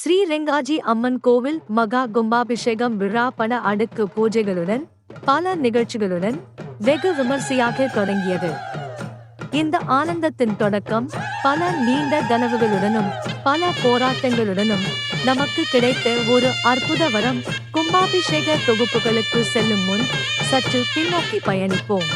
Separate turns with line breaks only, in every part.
ஸ்ரீ ரெங்காஜி அம்மன் கோவில் மகா கும்பாபிஷேகம் விழா பட அடுக்கு பூஜைகளுடன் பல நிகழ்ச்சிகளுடன் வெகு விமர்சையாக தொடங்கியது. இந்த ஆனந்தத்தின் தொடக்கம் பல நீண்ட கனவுகளுடனும் பல போராட்டங்களுடனும் நமக்கு கிடைத்த ஒரு அற்புத வரம். கும்பாபிஷேக தொகுப்புகளுக்கு செல்லும் முன் சற்று பின்னோக்கி பயணிப்போம்.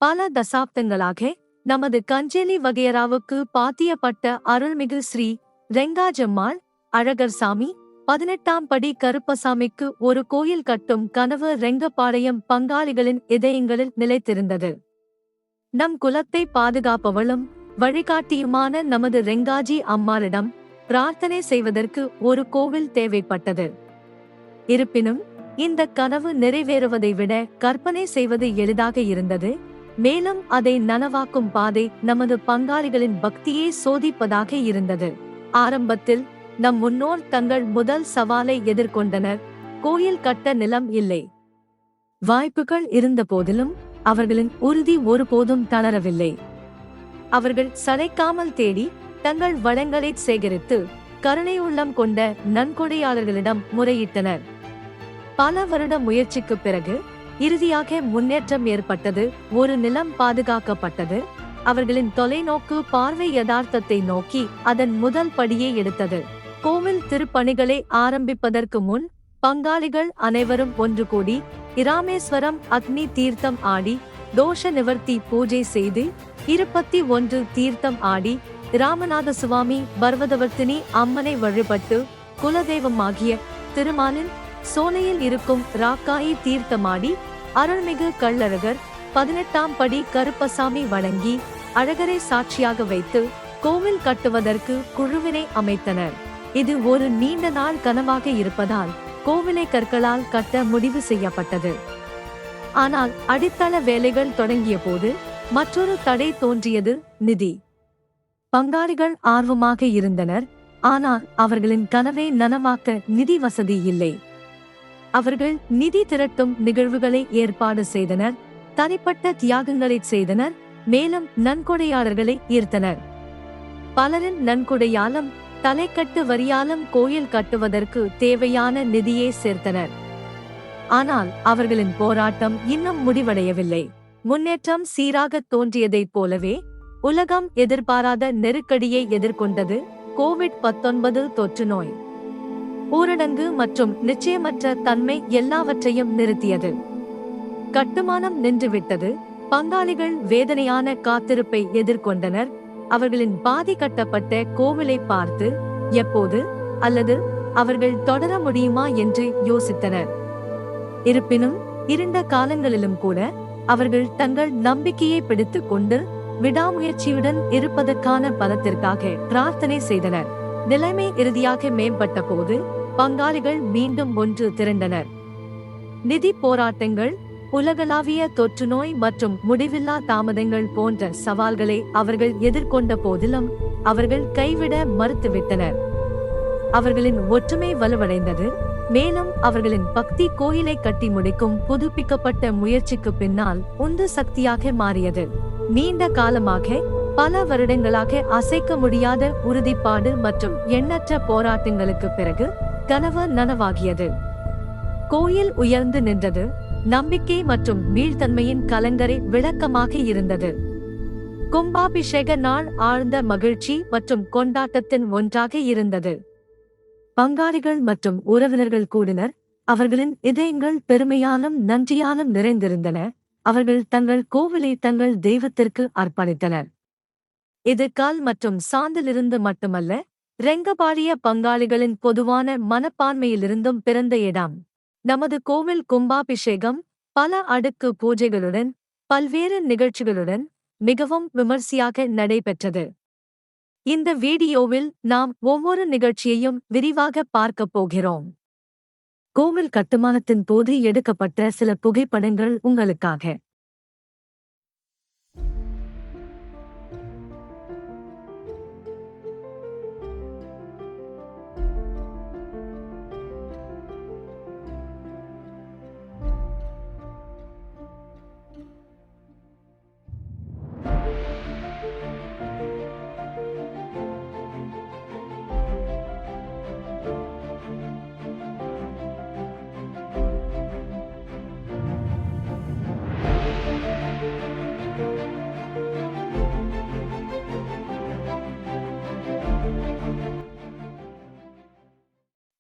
பல தசாப்தங்களாக நமது கஞ்சேலி வகையராவுக்கு பாத்தியப்பட்ட அருள்மிகு ஸ்ரீ ரெங்காஜம்மாள் அழகர்சாமி 18ஆம் படி கருப்பசாமிக்கு ஒரு கோயில் கட்டும் கனவு ரெங்கபாளையம் பங்காளிகளின் இதயங்களில் நிலைத்திருந்தது. நம் குலத்தை பாதுகாப்பவளும் வழிகாட்டியுமான நமது ரெங்காஜி அம்மாளிடம் பிரார்த்தனை செய்வதற்கு ஒரு கோவில் தேவைப்பட்டது. இருப்பினும் இந்த கனவு நிறைவேறுவதை விட கற்பனை செய்வது எளிதாக இருந்தது. மேலும் அதை நனவாக்கும் பாதை நமது பங்காளிகளின் பக்தியை சோதிப்பதாக இருந்தது. ஆரம்பத்தில் நம் முன்னோர் தங்கள் முதல் சவாலை எதிர்கொண்டனர். கோயில் கட்ட நிலம் இல்லை. வாய்ப்புகள் இருந்த போதிலும் அவர்களின் உறுதி ஒருபோதும் தளரவில்லை. அவர்கள் சளைக்காமல் தேடி தங்கள் வளங்களை சேகரித்து கருணை உள்ளம் கொண்ட நன்கொடையாளர்களிடம் முறையிட்டனர். பல வருட முயற்சிக்கு பிறகு இறுதியாக முன்னேற்றம் ஏற்பட்டது. ஒரு நிலம் பாதுகாக்கப்பட்டது. அவர்களின் தொலைநோக்கு பார்வை யதார்த்தத்தை நோக்கி அதன் முதல் படியை எடுத்தது. கோவில் திருப்பணிகளை ஆரம்பிப்பதற்கு முன் பங்காளிகள் அனைவரும் ஒன்று கூடி இராமேஸ்வரம் அக்னி தீர்த்தம் ஆடி தோஷ நிவர்த்தி பூஜை செய்து 21 தீர்த்தம் ஆடி ராமநாத சுவாமி பர்வதவர்த்தினி அம்மனை வழிபட்டு குலதெய்வமாகிய திருமாலின் சோலையில் இருக்கும் ராக்காயி தீர்த்தமாடி அருள்மிகு கள்ளழகர் 18ஆம் படி கருப்பசாமி வணங்கி அழகரை சாட்சியாக வைத்து கோவில் கட்டுவதற்கு குழுவினை அமைத்தனர். இது ஒரு நீண்ட நாள் கனவாக இருப்பதால் கோவிலை கற்களால் கட்ட முடிவு செய்யப்பட்டது. ஆனால் அடித்தள வேலைகள் தொடங்கிய போது மற்றொரு தடை தோன்றியது: நிதி. பங்காளிகள் ஆர்வமாக இருந்தனர். ஆனால் அவர்களின் கனவை நனவாக்க நிதி வசதி இல்லை. அவர்கள் நிதி திரட்டும் நிகழ்வுகளை ஏற்பாடு செய்தனர். தனிப்பட்ட தியாகங்களை செய்தனர். மேலும் நன்கொடையாளர்களை ஈர்த்தனர். பலரின் நன்கொடையாலும் தலைக்கட்டு வரியாலும் கோயில் கட்டுவதற்கு தேவையான நிதியை சேர்த்தனர். ஆனால் அவர்களின் போராட்டம் இன்னும் முடிவடையவில்லை. முன்னேற்றம் சீராக தோன்றியதைப் போலவே உலகம் எதிர்பாராத நெருக்கடியை எதிர்கொண்டது: கோவிட்-19 தொற்று நோய். ஊரடங்கு மற்றும் நிச்சயமற்ற தன்மை எல்லாவற்றையும் நிறுத்தியது. கட்டுமானம் நின்றுவிட்டது. பங்காளிகள் வேதனையான காத்திருப்பை எதிர்கொண்டனர். அவர்களின் பாதி கட்டப்பட்ட கோவிலை பார்த்து எப்போது அல்லது அவர்கள் தொடர முடியுமா என்று யோசித்தனர். இருப்பினும் இருண்ட காலங்களிலும் கூட அவர்கள் தங்கள் நம்பிக்கையை பிடித்துக் கொண்டு விடாமுயற்சியுடன் இருப்பதற்கான பலத்திற்காக பிரார்த்தனை செய்தனர். நிலைமை இறுதியாக மேம்பட்ட போது பங்காளிகள் மீண்டும் ஒன்று திரண்டனர். நிதி போராட்டங்கள், உலகளாவிய தொற்று நோய் மற்றும் முடிவில்லா தாமதங்கள் போன்ற சவால்களை அவர்கள் எதிர்கொண்ட போதிலும் அவர்கள் கைவிட மறுத்துவிட்டனர். அவர்களின் ஒற்றுமை வலுவடைந்தது. மேலும் அவர்களின் பக்தி கோயிலை கட்டி முடிக்கும் புதுப்பிக்கப்பட்ட முயற்சிக்கு பின்னால் உந்து சக்தியாக மாறியது. நீண்ட காலமாக, பல வருடங்களாக அசைக்க முடியாத உறுதிப்பாடு மற்றும் எண்ணற்ற போராட்டங்களுக்கு பிறகு கனவு நனவாகியது. கோயில் உயர்ந்து நின்றது. நம்பிக்கை மற்றும் மீள்தன்மையின் கலங்கரை விளக்கமாக இருந்தது. கும்பாபிஷேக நாள் ஆழ்ந்த மகிழ்ச்சி மற்றும் கொண்டாட்டத்தின் ஒன்றாக இருந்தது. பங்காளிகள் மற்றும் உறவினர்கள் கூடினர். அவர்களின் இதயங்கள் பெருமையாலும் நன்றியாலும் நிறைந்திருந்தன. அவர்கள் தங்கள் கோவிலை தங்கள் தெய்வத்திற்கு அர்ப்பணித்தனர். இது கல் மற்றும் சாந்திலிருந்து மட்டுமல்ல, ரெங்கபாளிய பங்காளிகளின் பொதுவான மனப்பான்மையிலிருந்தும் பிறந்த இடம். நமது கோவில் கும்பாபிஷேகம் பல அடுக்கு பூஜைகளுடன் பல்வேறு நிகழ்ச்சிகளுடன் மிகவும் விமர்சையாக நடைபெற்றது. இந்த வீடியோவில் நாம் ஒவ்வொரு நிகழ்ச்சியையும் விரிவாக பார்க்கப் போகிறோம். கோவில் கட்டுமானத்தின் போது எடுக்கப்பட்ட சில புகைப்படங்கள் உங்களுக்காக.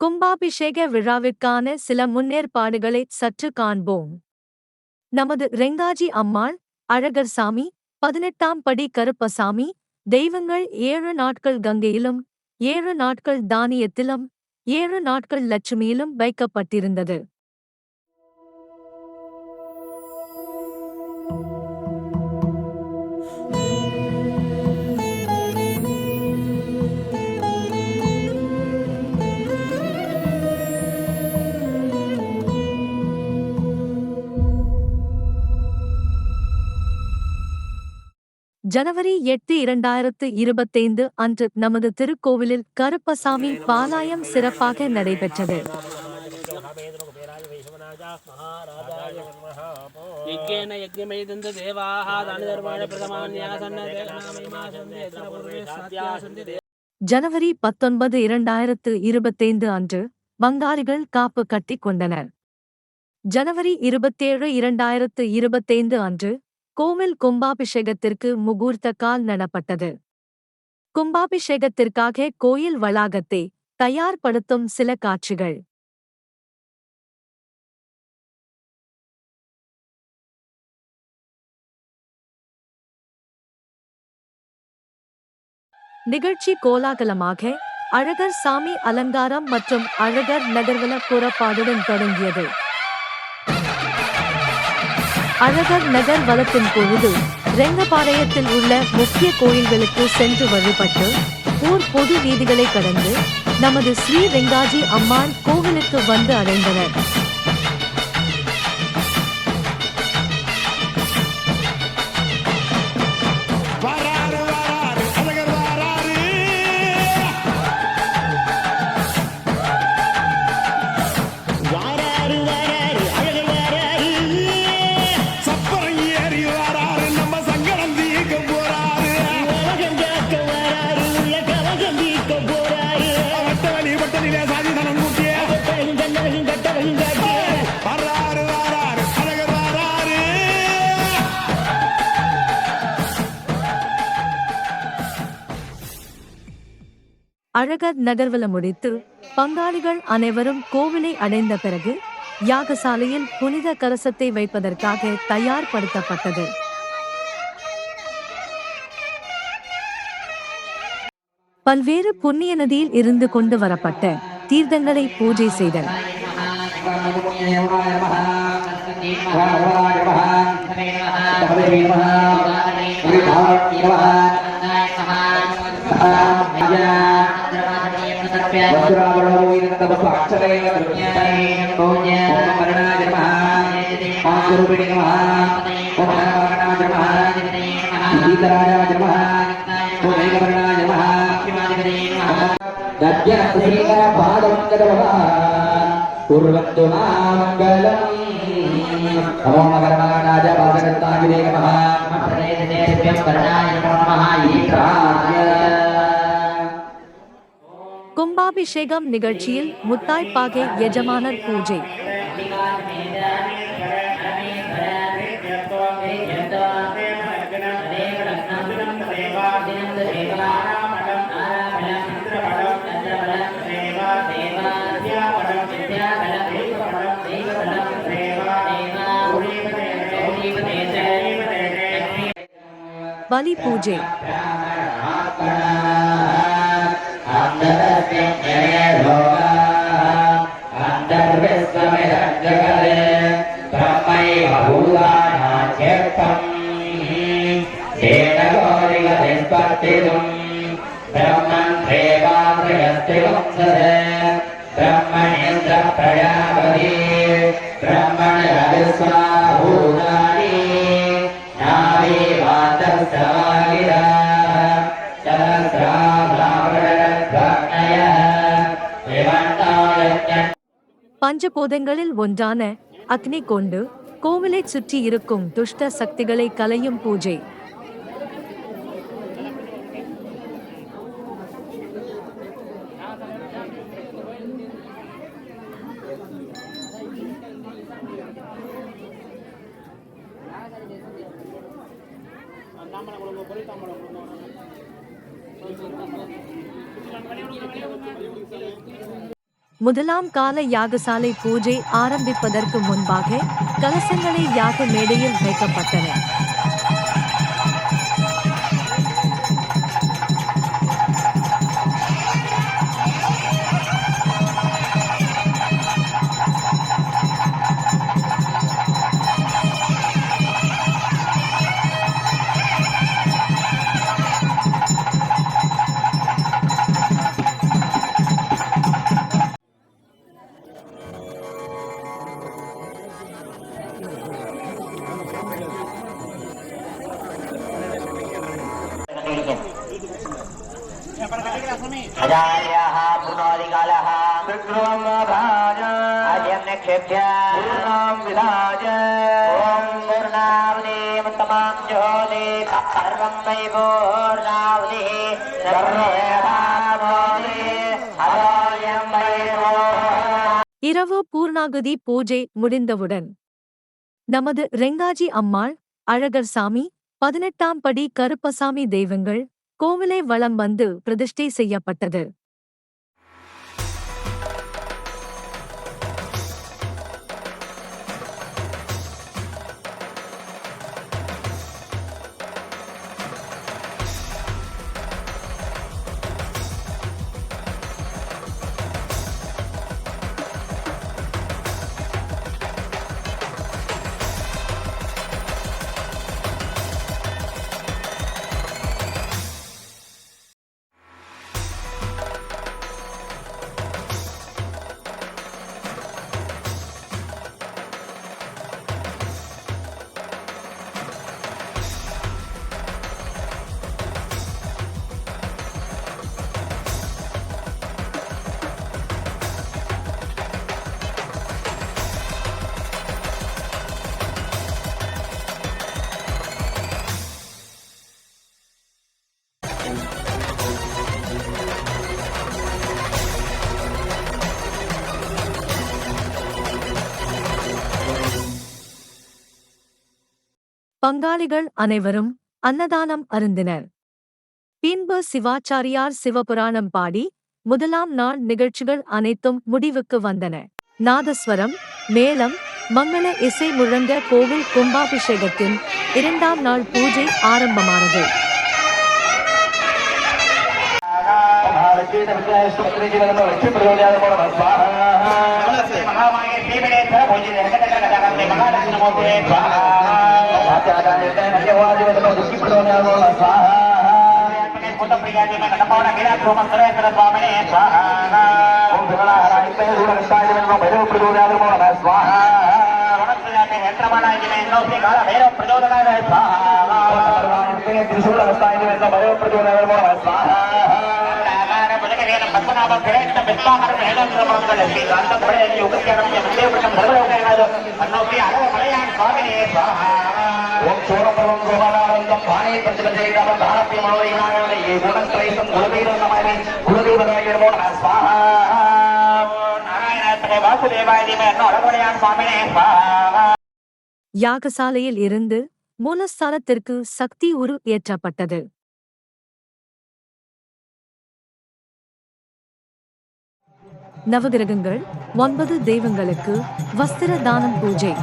கும்பாபிஷேக விழாவிற்கான சில முன்னேற்பாடுகளை சற்று காண்போம். நமது ரெங்காஜி அம்மாள், அழகர் சாமி, 18ஆம் படி கருப்பசாமி, தெய்வங்கள் 7 நாட்கள் கங்கையிலும், 7 நாட்கள் தானியத்திலும், 7 நாட்கள் லட்சுமியிலும் வைக்கப்பட்டிருந்தது. ஜனவரி 8 2025 அன்று நமது திருக்கோவிலில் கருப்பசாமி பாலாயம் சிறப்பாக நடைபெற்றது. ஜனவரி 19 2025 அன்று பங்காளிகள் காப்பு கட்டிக் கொண்டனர். ஜனவரி 27 2025 அன்று கோவில் கும்பாபிஷேகத்திற்கு முகூர்த்த கால் நடப்பட்டது. கும்பாபிஷேகத்திற்காக கோயில் வளாகத்தை தயார்படுத்தும் சில காட்சிகள். நிகழ்ச்சி கோலாகலமாக அழகர் சாமி அலங்காரம் மற்றும் அழகர் நகர்வல புறப்பாடுடன் தொடங்கியது. அழகர் நகர் வலத்தின் பொழுது ரெங்கபாளையத்தில் உள்ள முக்கிய கோயில்களுக்கு சென்று வழிபட்டு ஊர் பொது வீதிகளை கடந்து நமது ஸ்ரீ ரெங்காஜி அம்மாள் கோவிலுக்கு வந்து அடைந்தனர். அழகர் நகர்வலம் முடித்து பங்காளிகள் அனைவரும் கோவிலை அடைந்த பிறகு யாகசாலையில் புனித கலசத்தை வைப்பதற்காக தயார்படுத்தப்பட்டது. பல்வேறு புண்ணிய நதியில் இருந்து கொண்டு வரப்பட்ட தீர்த்தங்களை பூஜை செய்தனர். கும்பாபிஷேகம் நிகழ்ச்சியில் முத்தாய்ப்பாகை எஜமானர் பூஜை. பலி பூஜை. பஞ்சபூதங்களில் ஒன்றான அக்னி கொண்டு கோவிலை சுற்றி இருக்கும் துஷ்ட சக்திகளை கலையும் பூஜை. முதலாம் கால யாகசாலை பூஜை ஆரம்பிப்பதற்கு முன்பாக கலசங்களை யாக மேடையில் வைக்கப்பட்டன.
आचार्यः पुनोदिकालः आद्यं निक्षेप्य पूर्णं विधाय ॐ पूर्णावधिमुत्तमां ज्योति सर्वं वै पूर्णावधिः
இரவு பூர்ணாகுதி பூஜை முடிந்தவுடன் நமது ரெங்காஜி அம்மாள், அழகர் சாமி, 18ஆம் படி கருப்பசாமி தெய்வங்கள் கோவிலை வலம் வந்து பிரதிஷ்டை செய்யப்பட்டது. பங்காளிகள் அனைவரும் அன்னதானம் அருந்தினர். பின்பு சிவாச்சாரியார் சிவபுராணம் பாடி முதலாம் நாள் நிகழ்ச்சிகள் அனைத்தும் முடிவுக்கு வந்தன. நாதஸ்வரம், மேளம், மங்கள இசை முழங்க கோவில் கும்பாபிஷேகத்தின் 2ஆம் நாள் பூஜை ஆரம்பமானது. யாகசாலையில் இருந்து மூலஸ்தானத்திற்கு சக்தி உரு ஏற்றப்பட்டது. நவகிரகங்கள், 9 தெய்வங்களுக்கு வஸ்திர தானம் பூஜை.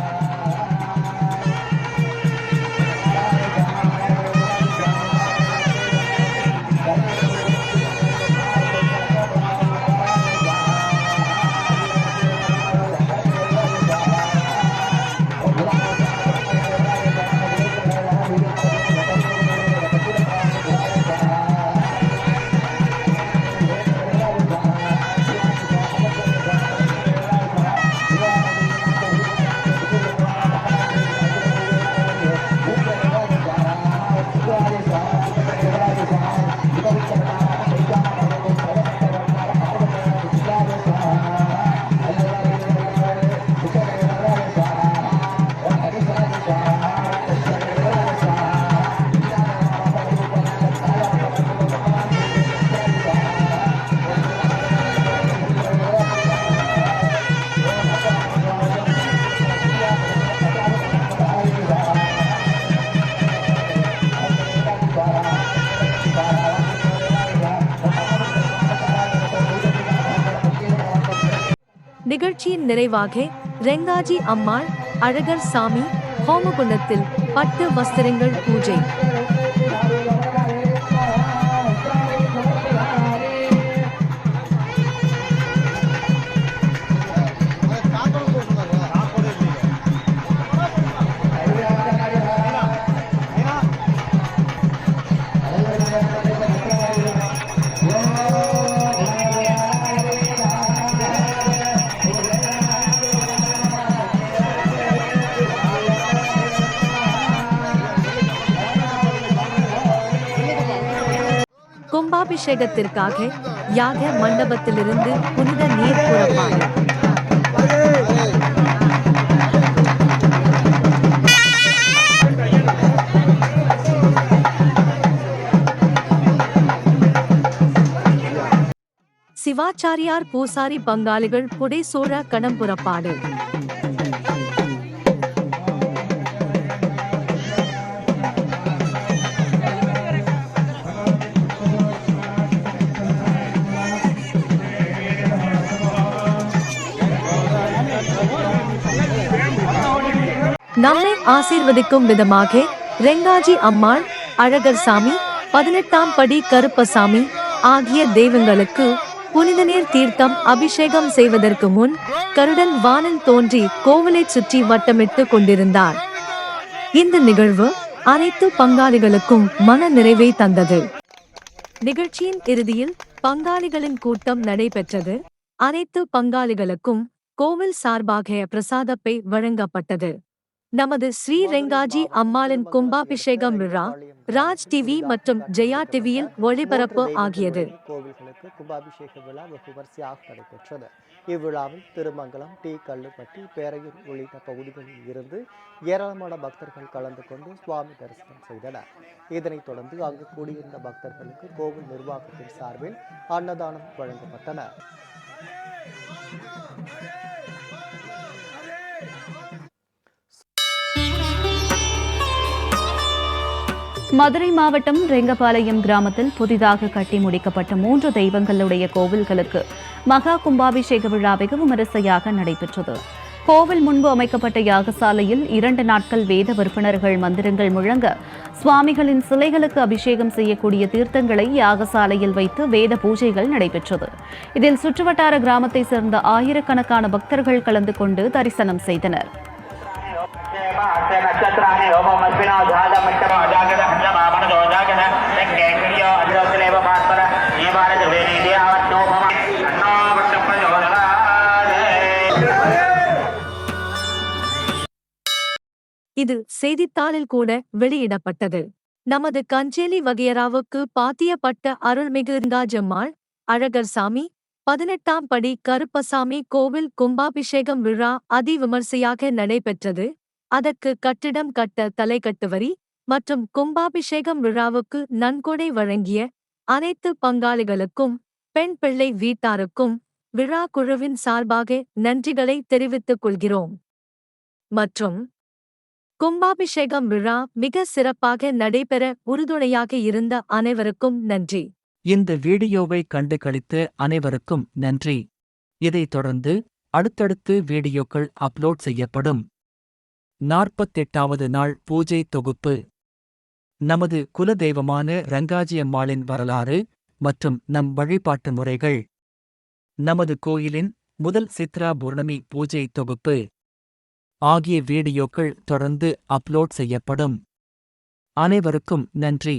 நிகழ்ச்சியின் நிறைவாக ரெங்காஜி அம்மாள் அழகர் சாமி ஹோமகுண்டத்தில் பட்டு வஸ்திரங்கள் பூஜை. கும்பாபிஷேகத்திற்காக யாக மண்டபத்திலிருந்து புனித நீர் புறப்பாடு. சிவாச்சாரியார் பூசாரி பங்காளிகள் புடைசூழ கணம் புறப்பாடு. நம்மை ஆசீர்வதிக்கும் விதமாக ரெங்காஜி அம்மாள் அழகர் சாமி 18ஆம் படி கருப்பசாமி ஆகிய தெய்வங்களுக்கு புனித நீர் தீர்த்தம் அபிஷேகம் செய்வதற்கு முன் கருடன் வானில் தோன்றி கோவிலை சுற்றி வட்டமிட்டு கொண்டிருந்தார். இந்த நிகழ்வு அனைத்து பங்காளிகளுக்கும் மன நிறைவை தந்தது. நிகழ்ச்சியின் இறுதியில் பங்காளிகளின் கூட்டம் நடைபெற்றது. அனைத்து பங்காளிகளுக்கும் கோவில் சார்பாக பிரசாதப்பை வழங்கப்பட்டது. நமது ஸ்ரீ ரெங்காஜி அம்மாளின் கும்பாபிஷேகம் விழா ராஜ் டிவி மற்றும் ஜெயா டிவியில் ஒளிபரப்பு ஆகியது.
கோவில்களுக்கு கும்பாபிஷேக விழா வெகு விமர்சையாக நடைபெற்றது. இவ்விழாவில் திருமங்கலம், டி கல்லுப்பட்டி, பேரையூர் உள்ளிட்ட பகுதிகளில் இருந்து ஏராளமான பக்தர்கள் கலந்து கொண்டு சுவாமி தரிசனம் செய்தனர். இதனைத் தொடர்ந்து அங்கு கூடியிருந்த பக்தர்களுக்கு கோவில் நிர்வாகத்தின் சார்பில் அன்னதானம் வழங்கப்பட்டன.
மதுரை மாவட்டம் ரெங்கபாளையம் கிராமத்தில் புதிதாக கட்டி முடிக்கப்பட்ட 3 தெய்வங்களுடைய கோவில்களுக்கு மகா கும்பாபிஷேக விழா வெகு விமரிசையாக நடைபெற்றது. கோவில் முன்பு அமைக்கப்பட்ட யாகசாலையில் 2 நாட்கள் வேத விற்பனர்கள் மந்திரங்கள் முழங்க சுவாமிகளின் சிலைகளுக்கு அபிஷேகம் செய்யக்கூடிய தீர்த்தங்களை யாகசாலையில் வைத்து வேத பூஜைகள் நடைபெற்றது. இதில் சுற்றுவட்டார கிராமத்தை சேர்ந்த ஆயிரக்கணக்கான பக்தர்கள் கலந்து கொண்டு தரிசனம் செய்தனர்.
இது செய்தித்தாளில் கூட வெளியிடப்பட்டது. நமது கஞ்சேலி வகையராவுக்கு பாத்தியப்பட்ட அருள்மிகு ரெங்காஜம்மாள் அழகர் சாமி 18ஆம் படி கருப்பசாமி கோவில் கும்பாபிஷேகம் விழா அதிவிமர்சையாக நடைபெற்றது. அதற்கு கட்டிடம் கட்ட தலைக்கட்டுவரி மற்றும் கும்பாபிஷேகம் விழாவுக்கு நன்கொடை வழங்கிய அனைத்து பங்காளிகளுக்கும் பெண் பிள்ளை வீட்டாருக்கும் விழா குழுவின் சார்பாக நன்றிகளை தெரிவித்துக் கொள்கிறோம். மற்றும் கும்பாபிஷேகம் விழா மிக சிறப்பாக நடைபெற உறுதுணையாக இருந்த அனைவருக்கும் நன்றி.
இந்த வீடியோவை கண்டு களித்த அனைவருக்கும் நன்றி. இதைத் தொடர்ந்து அடுத்தடுத்து வீடியோக்கள் அப்லோட் செய்யப்படும். 48வது நாள் பூஜை தொகுப்பு. நமது குலதெய்வமான ரெங்காஜியம்மாளின் வரலாறு மற்றும் நம் வழிபாட்டு முறைகள். நமது கோயிலின் முதல் சித்ரா பௌர்ணமி பூஜை தொகுப்பு ஆகிய வீடியோக்கள் தொடர்ந்து அப்லோட் செய்யப்படும். அனைவருக்கும் நன்றி.